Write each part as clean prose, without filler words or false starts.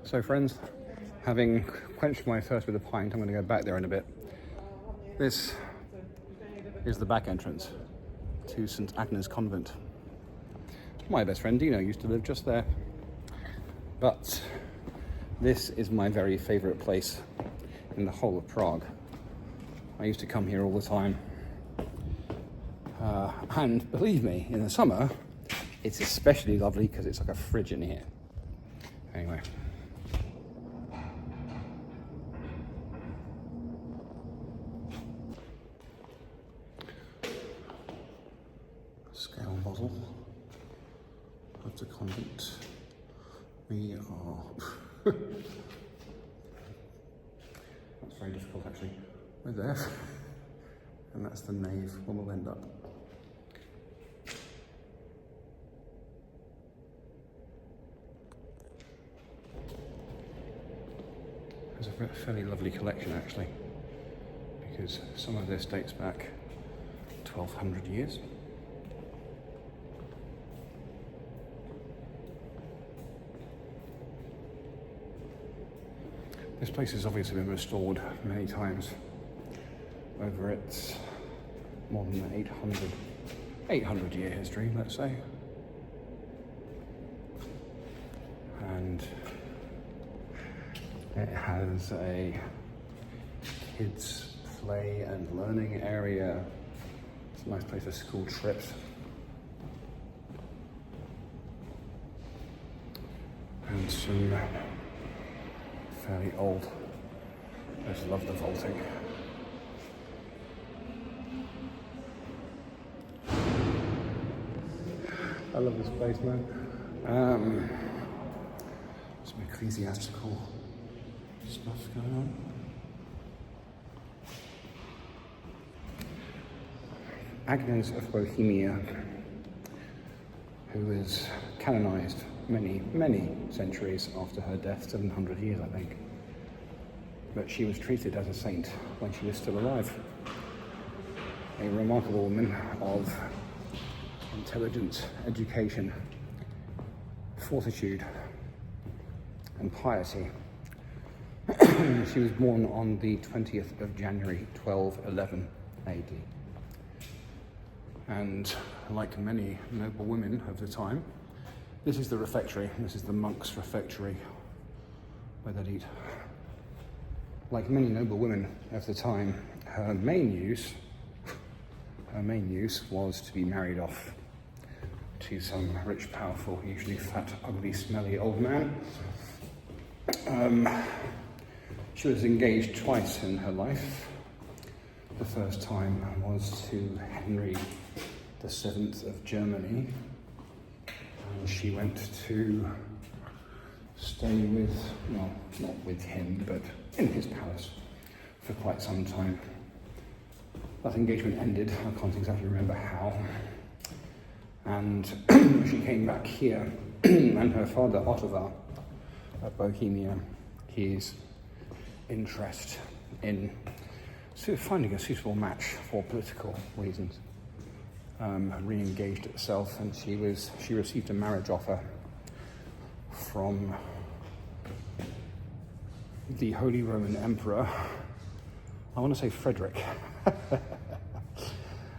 So friends, having quenched my thirst with a pint, I'm going to go back there in a bit. This is the back entrance to St. Agnes Convent. My best friend Dino used to live just there. But this is my very favourite place in the whole of Prague. I used to come here all the time. And believe me, in the summer, it's especially lovely because it's like a fridge in here. Anyway. Scale model of the convent. We are... That's very difficult actually. We're there. And that's the nave where we'll end up. There's a fairly lovely collection actually, because some of this dates back 1200 years. This place has obviously been restored many times over its more than 800-year history, let's say. And it has a kids' play and learning area. It's a nice place for school trips. And some fairly old. I just love the vaulting. I love this place, man. Some ecclesiastical stuff going on. Agnes of Bohemia, who was canonized many centuries after her death, 700 years I think. But she was treated as a saint when she was still alive. A remarkable woman of intelligence, education, fortitude, and piety. She was born on the 20th of January, 1211 AD. And like many noble women of the time, this is the refectory, this is the monks' refectory where they'd eat. Like many noble women of the time, her main use was to be married off to some rich, powerful, usually fat, ugly, smelly old man. She was engaged twice in her life. The first time was to Henry VII of Germany. And she went to stay with, well, not with him, but in his palace for quite some time. That engagement ended, I can't exactly remember how. And she came back here, and her father, Otto of Bohemia, his interest in finding a suitable match for political reasons, re-engaged itself, and she received a marriage offer from the Holy Roman Emperor, I want to say Frederick.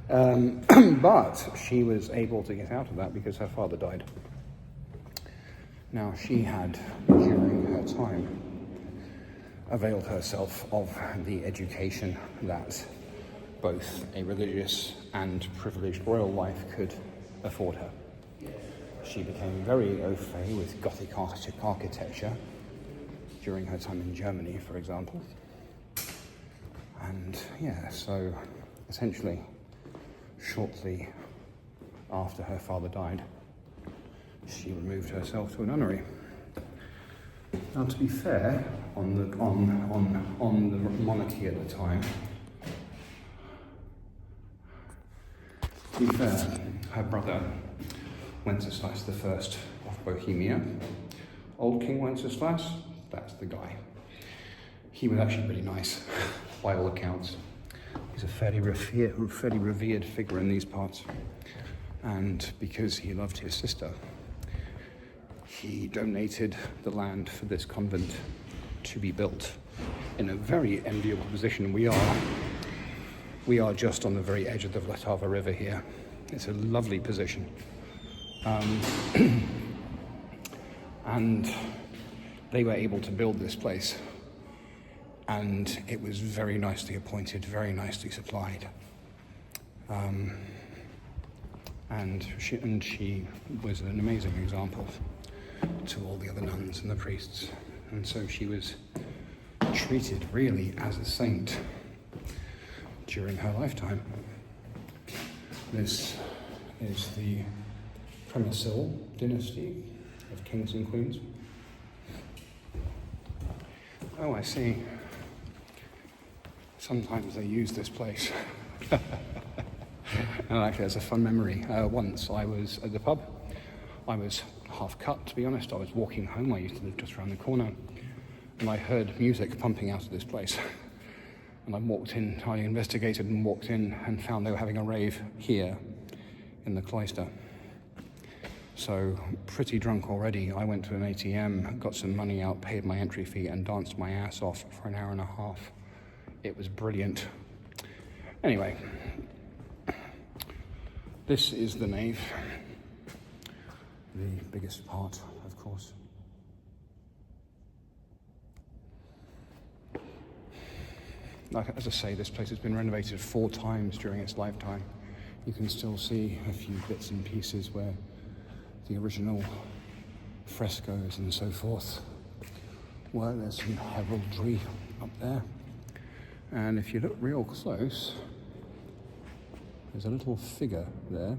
But she was able to get out of that because her father died. Now, she had, during her time, availed herself of the education that both a religious and privileged royal life could afford her. She became very au fait with Gothic architecture during her time in Germany, for example. And yeah, so essentially, shortly after her father died, she removed herself to a nunnery. Now, to be fair, on the monarchy at the time, to be fair, her brother Wenceslas I of Bohemia, old King Wenceslas, that's the guy. He was actually really nice, by all accounts. He's a fairly revered figure in these parts. And because he loved his sister, he donated the land for this convent to be built in a very enviable position. We are just on the very edge of the Vltava River here. It's a lovely position. And they were able to build this place, and it was very nicely appointed, very nicely supplied. And she was an amazing example to all the other nuns and the priests. And so she was treated really as a saint during her lifetime. This is the Premisil dynasty of kings and queens. Oh, I see. Sometimes they use this place. And actually, there's a fun memory. Once I was at the pub. I was half cut, to be honest. I was walking home. I used to live just around the corner. And I heard music pumping out of this place. And I walked in, I investigated and walked in and found they were having a rave here in the cloister. So, pretty drunk already. I went to an ATM, got some money out, paid my entry fee, and danced my ass off for an hour and a half. It was brilliant. Anyway, this is the nave. The biggest part, of course. Like, as I say, this place has been renovated 4 times during its lifetime. You can still see a few bits and pieces where the original frescoes and so forth were. There's some heraldry up there. And if you look real close, there's a little figure there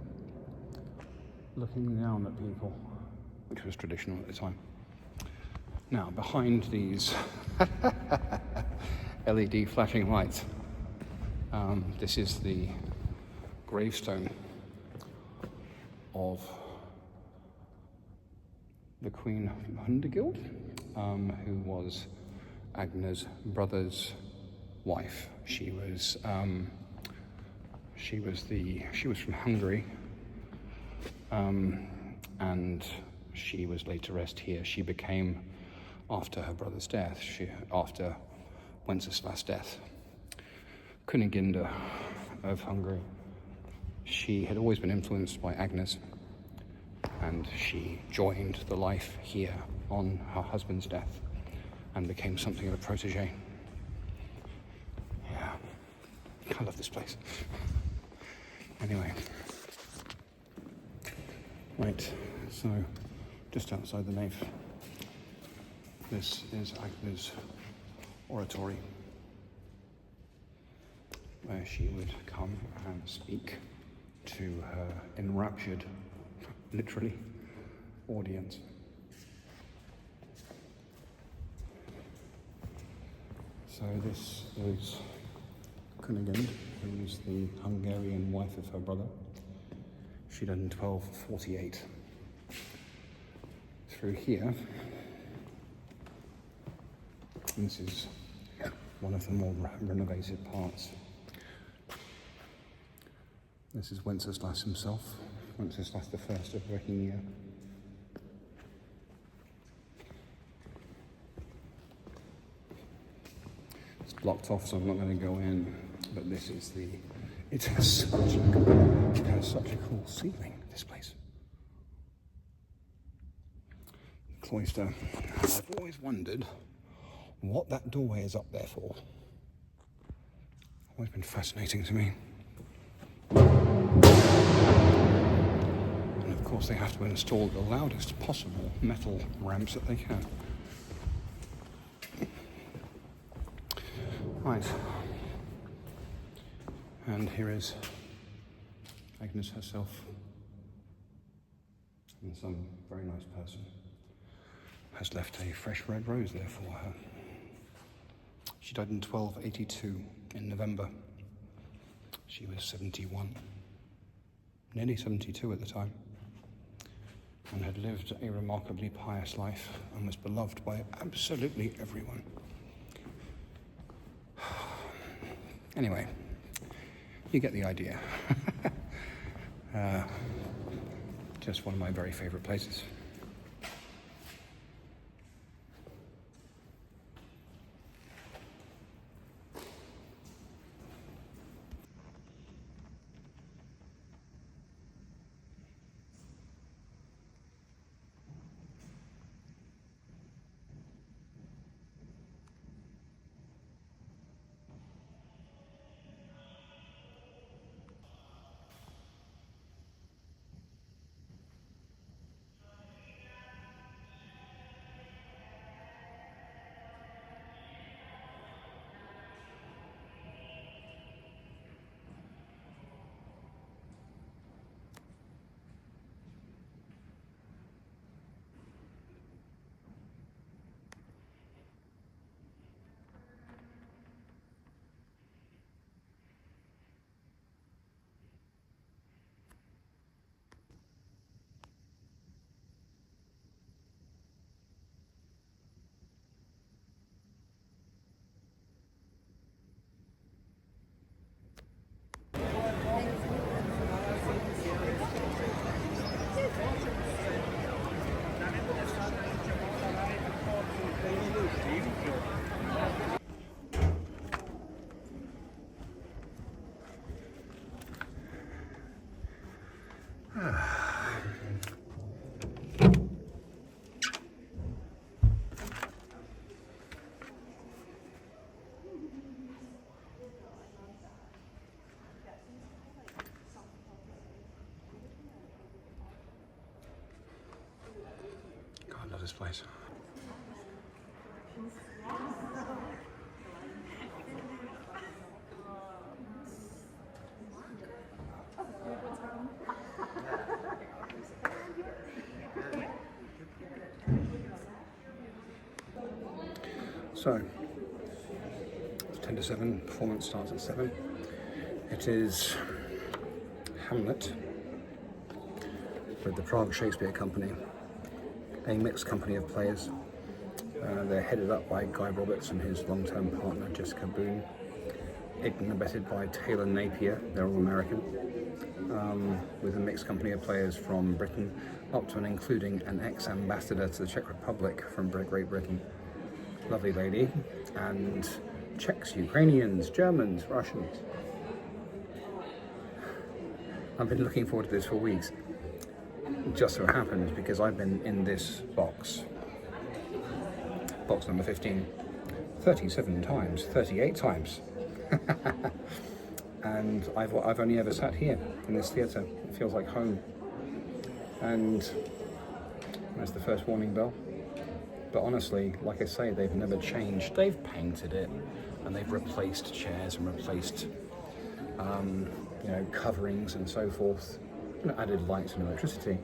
looking down at people, which was traditional at the time. Now, behind these LED flashing lights, this is the gravestone of the Queen Hundegild, who was Agnes' brother's wife. She was from Hungary, and she was laid to rest here. She became, after her brother's death, after Wenceslas' death, Königinde of Hungary. She had always been influenced by Agnes, and she joined the life here on her husband's death and became something of a protege. Yeah, I love this place. Anyway, right, so just outside the nave, this is Agnes' oratory, where she would come and speak to her enraptured, literally, audience. So this is Königinde, who was the Hungarian wife of her brother. She died in 1248. Through here, this is one of the more renovated parts. This is Wenceslas himself, Wenceslas I of Bohemia. It's blocked off, so I'm not going to go in, but this is it has such a cool ceiling, this place. Cloister. And I've always wondered what that doorway is up there for. Always been fascinating to me. And of course they have to install the loudest possible metal ramps that they can. Right. And here is Agnes herself, and some very nice person has left a fresh red rose there for her. She died in 1282 in November. She was 71, nearly 72 at the time, and had lived a remarkably pious life and was beloved by absolutely everyone. Anyway, you get the idea. Just one of my very favorite places. love this place. So, it's 10 to 7, performance starts at 7. It is Hamlet with the Prague Shakespeare Company, a mixed company of players. They're headed up by Guy Roberts and his long-term partner Jessica Boone, aided and abetted by Taylor Napier, they're all American, with a mixed company of players from Britain, up to and including an ex-ambassador to the Czech Republic from Great Britain. Lovely lady, and Czechs, Ukrainians, Germans, Russians. I've been looking forward to this for weeks. It just so happens because I've been in this box number 15, 37 times, 38 times. And I've only ever sat here in this theatre. It feels like home. And there's the first warning bell. But honestly, like I say, they've never changed. They've painted it, and they've replaced chairs and replaced, coverings and so forth, and added lights and electricity.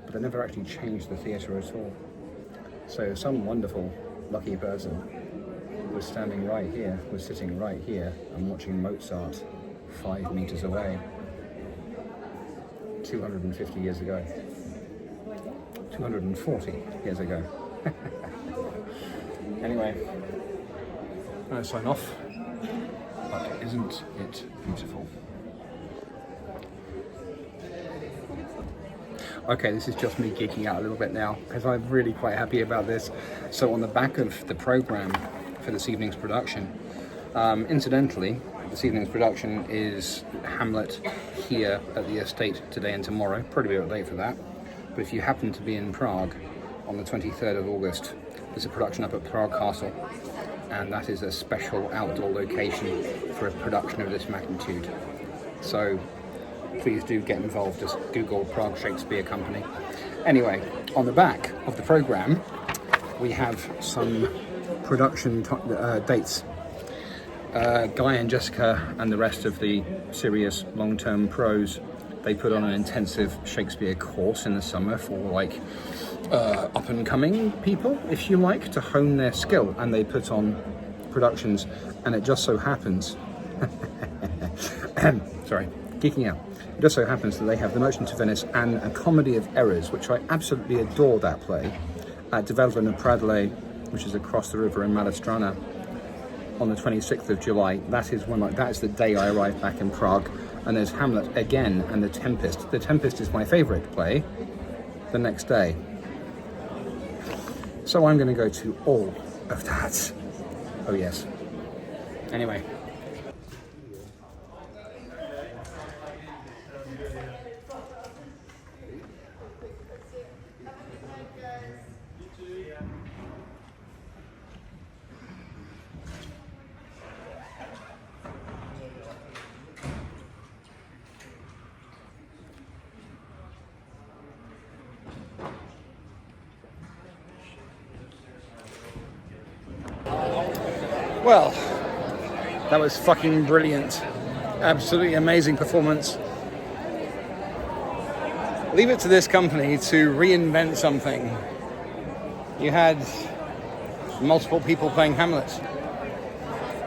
But they never actually changed the theatre at all. So some wonderful, lucky person was standing right here, was sitting right here, and watching Mozart 5 meters away, 250 years ago, 240 years ago. Anyway, I'm going to sign off, but isn't it beautiful? Okay, this is just me geeking out a little bit now, because I'm really quite happy about this. So on the back of the programme for this evening's production, incidentally, this evening's production is Hamlet here at the estate today and tomorrow, probably a bit late for that, but if you happen to be in Prague on the 23rd of August, there's a production up at Prague Castle, and that is a special outdoor location for a production of this magnitude. So please do get involved, just Google Prague Shakespeare Company. Anyway, on the back of the programme, we have some production dates. Guy and Jessica and the rest of the serious long-term pros, they put on an intensive Shakespeare course in the summer for up-and-coming people, if you like, to hone their skill, and they put on productions, and it just so happens sorry, geeking out. It just so happens that they have The Merchant of Venice and A Comedy of Errors, which I absolutely adore that play, at Development of Pradley, which is across the river in Malstrana, on the 26th of July. That is the day I arrived back in Prague. And there's Hamlet again and The Tempest. The Tempest is my favourite play, the next day. So I'm going to go to all of that. Oh yes. Anyway. Well, that was fucking brilliant. Absolutely amazing performance. Leave it to this company to reinvent something. You had multiple people playing Hamlet.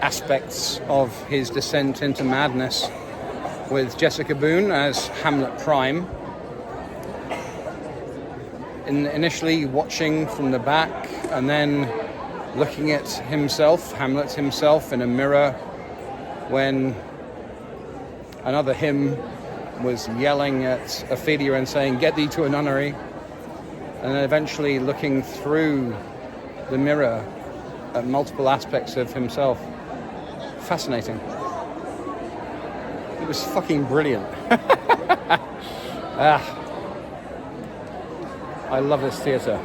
Aspects of his descent into madness, with Jessica Boone as Hamlet Prime. Initially watching from the back, and then looking at himself, Hamlet himself, in a mirror when another him was yelling at Ophelia and saying, "Get thee to a nunnery," and then eventually looking through the mirror at multiple aspects of himself. Fascinating. It was fucking brilliant. I love this theatre.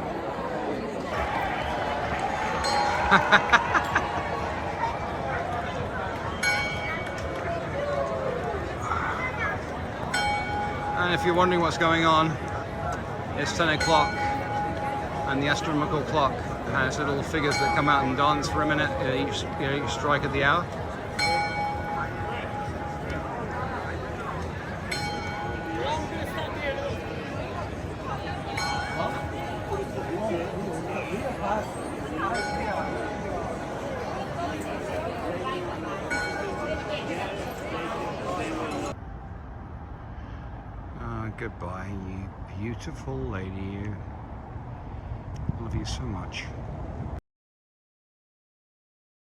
And if you're wondering what's going on, it's 10 o'clock And the astronomical clock has little figures that come out and dance for a minute at each strike of the hour. Goodbye, you beautiful lady. You. Love you so much.